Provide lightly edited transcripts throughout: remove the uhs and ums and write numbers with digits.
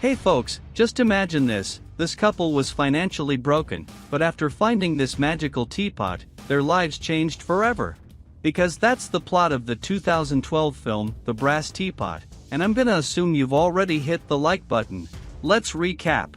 Hey folks, just imagine this. This couple was financially broken, but after finding this magical teapot, their lives changed forever. Because that's the plot of the 2012 film, The Brass Teapot, and I'm gonna assume you've already hit the like button. Let's recap.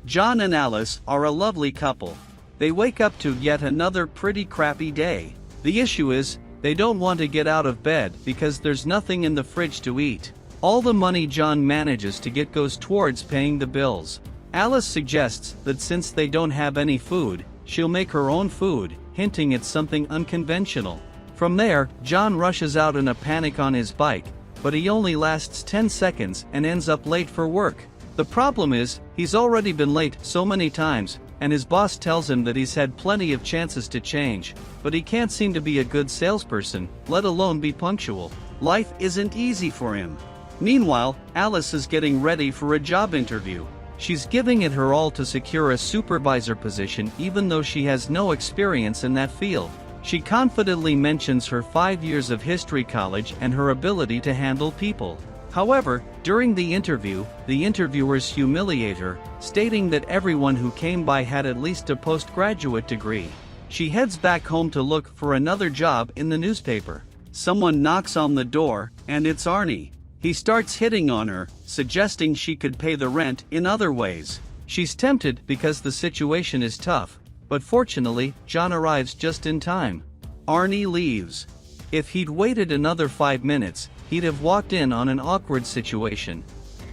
John and Alice are a lovely couple. They wake up to yet another pretty crappy day. The issue is, they don't want to get out of bed because there's nothing in the fridge to eat. All the money John manages to get goes towards paying the bills. Alice suggests that since they don't have any food, she'll make her own food, hinting at something unconventional. From there, John rushes out in a panic on his bike, but he only lasts 10 seconds and ends up late for work. The problem is, he's already been late so many times, and his boss tells him that he's had plenty of chances to change, but he can't seem to be a good salesperson, let alone be punctual. Life isn't easy for him. Meanwhile, Alice is getting ready for a job interview. She's giving it her all to secure a supervisor position even though she has no experience in that field. She confidently mentions her 5 years of history college and her ability to handle people. However, during the interview, the interviewers humiliate her, stating that everyone who came by had at least a postgraduate degree. She heads back home to look for another job in the newspaper. Someone knocks on the door, and it's Arnie. He starts hitting on her, suggesting she could pay the rent in other ways. She's tempted because the situation is tough, but fortunately, John arrives just in time. Arnie leaves. If he'd waited another 5 minutes, he'd have walked in on an awkward situation.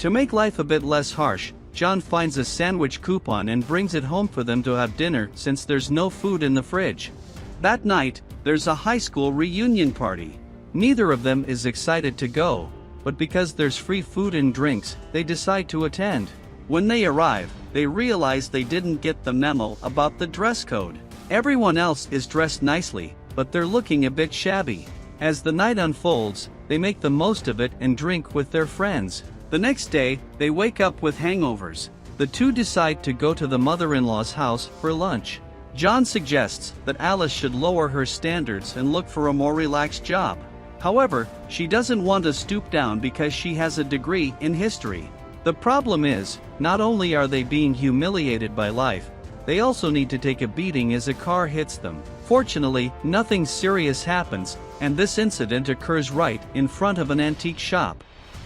To make life a bit less harsh, John finds a sandwich coupon and brings it home for them to have dinner since there's no food in the fridge. That night, there's a high school reunion party. Neither of them is excited to go, but because there's free food and drinks, they decide to attend. When they arrive, they realize they didn't get the memo about the dress code. Everyone else is dressed nicely, but they're looking a bit shabby. As the night unfolds, they make the most of it and drink with their friends. The next day, they wake up with hangovers. The two decide to go to the mother-in-law's house for lunch. John suggests that Alice should lower her standards and look for a more relaxed job. However, she doesn't want to stoop down because she has a degree in history. The problem is, not only are they being humiliated by life, they also need to take a beating as a car hits them. Fortunately, nothing serious happens, and this incident occurs right in front of an antique shop.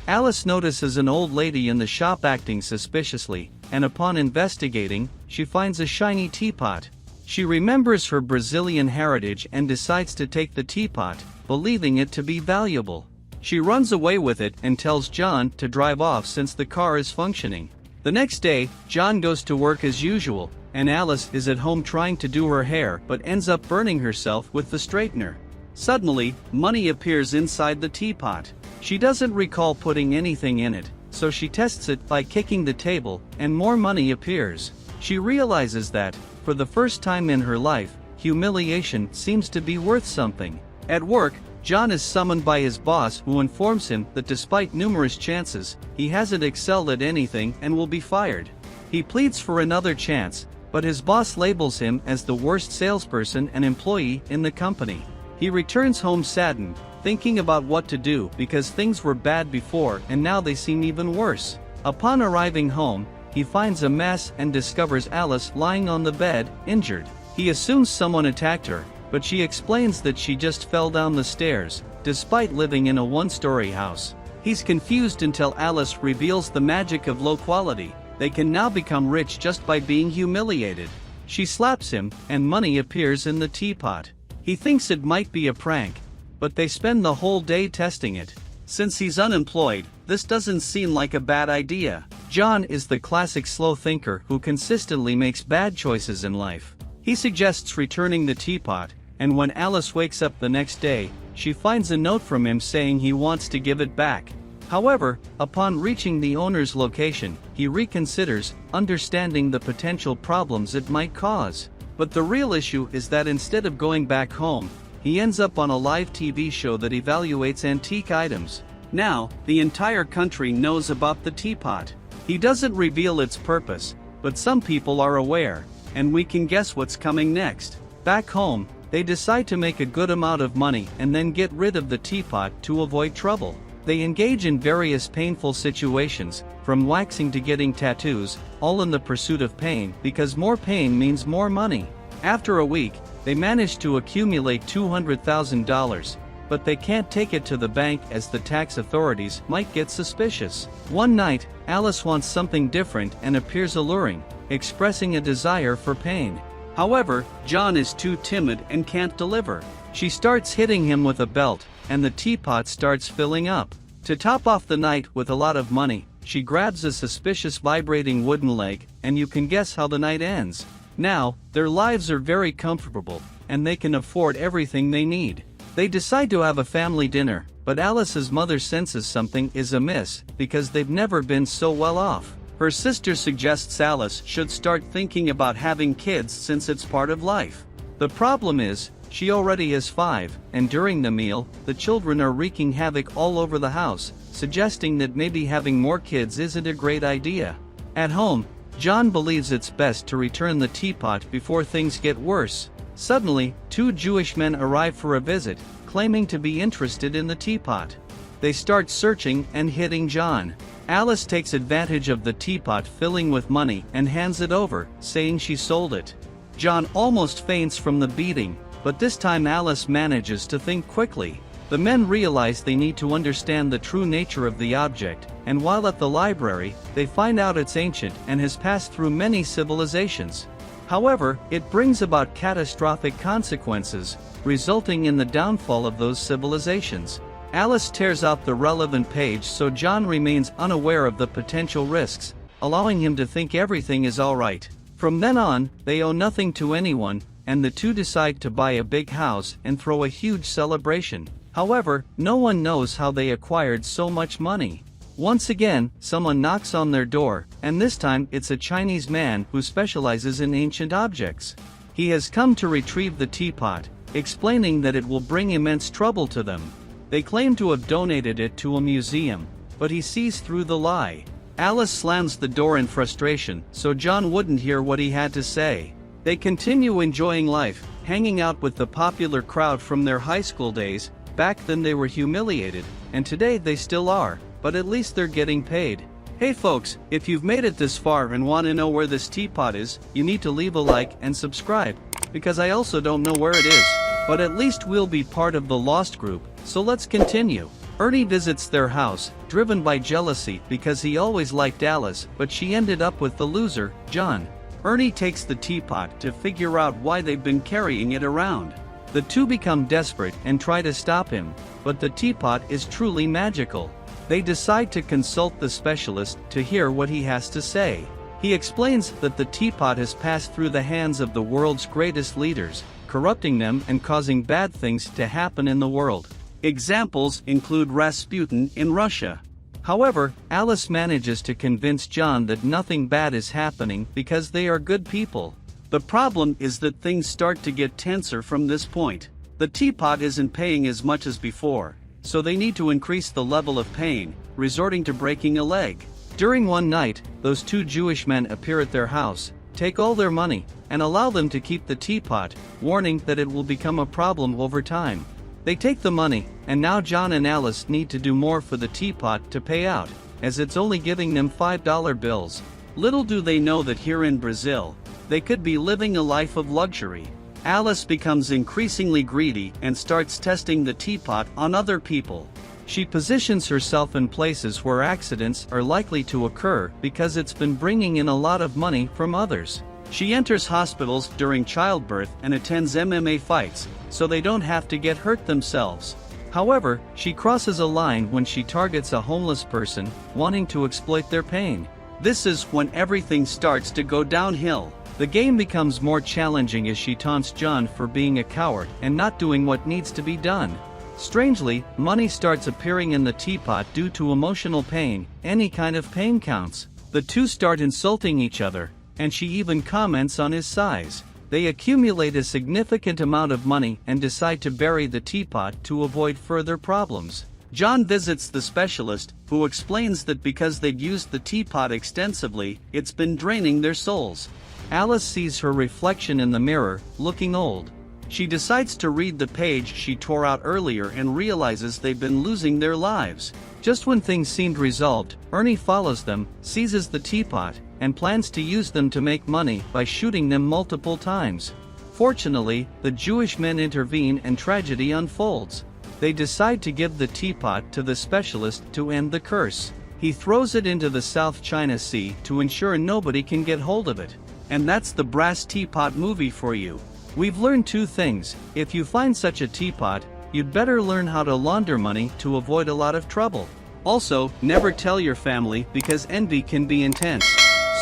Alice notices an old lady in the shop acting suspiciously, and upon investigating, she finds a shiny teapot. She remembers her Brazilian heritage and decides to take the teapot, believing it to be valuable. She runs away with it and tells John to drive off since the car is functioning. The next day, John goes to work as usual, and Alice is at home trying to do her hair but ends up burning herself with the straightener. Suddenly, money appears inside the teapot. She doesn't recall putting anything in it, so she tests it by kicking the table, and more money appears. She realizes that, for the first time in her life, humiliation seems to be worth something. At work, John is summoned by his boss who informs him that despite numerous chances, he hasn't excelled at anything and will be fired. He pleads for another chance, but his boss labels him as the worst salesperson and employee in the company. He returns home saddened, thinking about what to do because things were bad before and now they seem even worse. Upon arriving home, he finds a mess and discovers Alice lying on the bed, injured. He assumes someone attacked her, but she explains that she just fell down the stairs, despite living in a one-story house. He's confused until Alice reveals the magic of low quality. They can now become rich just by being humiliated. She slaps him, and money appears in the teapot. He thinks it might be a prank, but they spend the whole day testing it. Since he's unemployed, this doesn't seem like a bad idea. John is the classic slow thinker who consistently makes bad choices in life. He suggests returning the teapot, and when Alice wakes up the next day, she finds a note from him saying he wants to give it back. However, upon reaching the owner's location, he reconsiders, understanding the potential problems it might cause. But the real issue is that instead of going back home, he ends up on a live TV show that evaluates antique items. Now, the entire country knows about the teapot. He doesn't reveal its purpose, but some people are aware, and we can guess what's coming next. Back home, they decide to make a good amount of money and then get rid of the teapot to avoid trouble. They engage in various painful situations, from waxing to getting tattoos, all in the pursuit of pain because more pain means more money. After a week, they manage to accumulate $200,000, but they can't take it to the bank as the tax authorities might get suspicious. One night, Alice wants something different and appears alluring, expressing a desire for pain. However, John is too timid and can't deliver. She starts hitting him with a belt, and the teapot starts filling up. To top off the night with a lot of money, she grabs a suspicious vibrating wooden leg, and you can guess how the night ends. Now, their lives are very comfortable, and they can afford everything they need. They decide to have a family dinner, but Alice's mother senses something is amiss because they've never been so well off. Her sister suggests Alice should start thinking about having kids since it's part of life. The problem is, she already is 5, and during the meal, the children are wreaking havoc all over the house, suggesting that maybe having more kids isn't a great idea. At home, John believes it's best to return the teapot before things get worse. Suddenly, 2 Jewish men arrive for a visit, claiming to be interested in the teapot. They start searching and hitting John. Alice takes advantage of the teapot filling with money and hands it over, saying she sold it. John almost faints from the beating, but this time Alice manages to think quickly. The men realize they need to understand the true nature of the object, and while at the library, they find out it's ancient and has passed through many civilizations. However, it brings about catastrophic consequences, resulting in the downfall of those civilizations. Alice tears out the relevant page so John remains unaware of the potential risks, allowing him to think everything is alright. From then on, they owe nothing to anyone, and the two decide to buy a big house and throw a huge celebration. However, no one knows how they acquired so much money. Once again, someone knocks on their door, and this time it's a Chinese man who specializes in ancient objects. He has come to retrieve the teapot, explaining that it will bring immense trouble to them. They claim to have donated it to a museum, but he sees through the lie. Alice slams the door in frustration, so John wouldn't hear what he had to say. They continue enjoying life, hanging out with the popular crowd from their high school days. Back then they were humiliated, and today they still are, but at least they're getting paid. Hey folks, if you've made it this far and want to know where this teapot is, you need to leave a like and subscribe, because I also don't know where it is. But at least we'll be part of the Lost group, so let's continue. Ernie visits their house, driven by jealousy because he always liked Alice, but she ended up with the loser, John. Ernie takes the teapot to figure out why they've been carrying it around. The two become desperate and try to stop him, but the teapot is truly magical. They decide to consult the specialist to hear what he has to say. He explains that the teapot has passed through the hands of the world's greatest leaders, corrupting them and causing bad things to happen in the world. Examples include Rasputin in Russia. However, Alice manages to convince John that nothing bad is happening because they are good people. The problem is that things start to get tenser from this point. The teapot isn't paying as much as before, so they need to increase the level of pain, resorting to breaking a leg. During one night, those 2 Jewish men appear at their house, take all their money, and allow them to keep the teapot, warning that it will become a problem over time. They take the money, and now John and Alice need to do more for the teapot to pay out, as it's only giving them $5 bills. Little do they know that here in Brazil, they could be living a life of luxury. Alice becomes increasingly greedy and starts testing the teapot on other people. She positions herself in places where accidents are likely to occur because it's been bringing in a lot of money from others. She enters hospitals during childbirth and attends MMA fights, so they don't have to get hurt themselves. However, she crosses a line when she targets a homeless person, wanting to exploit their pain. This is when everything starts to go downhill. The game becomes more challenging as she taunts John for being a coward and not doing what needs to be done. Strangely, money starts appearing in the teapot due to emotional pain. Any kind of pain counts. The two start insulting each other, and she even comments on his size. They accumulate a significant amount of money and decide to bury the teapot to avoid further problems. John visits the specialist, who explains that because they've used the teapot extensively, it's been draining their souls. Alice sees her reflection in the mirror, looking old. She decides to read the page she tore out earlier and realizes they've been losing their lives. Just when things seemed resolved, Ernie follows them, seizes the teapot, and plans to use them to make money by shooting them multiple times. Fortunately, the Jewish men intervene and tragedy unfolds. They decide to give the teapot to the specialist to end the curse. He throws it into the South China Sea to ensure nobody can get hold of it. And that's the Brass Teapot movie for you. We've learned two things: if you find such a teapot, you'd better learn how to launder money to avoid a lot of trouble. Also, never tell your family because envy can be intense.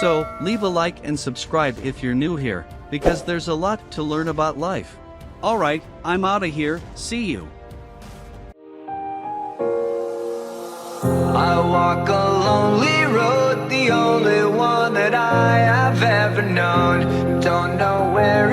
So, leave a like and subscribe if you're new here, because there's a lot to learn about life. Alright, I'm outta here, see you. I walk a lonely road, the only one that I have ever known. Don't know where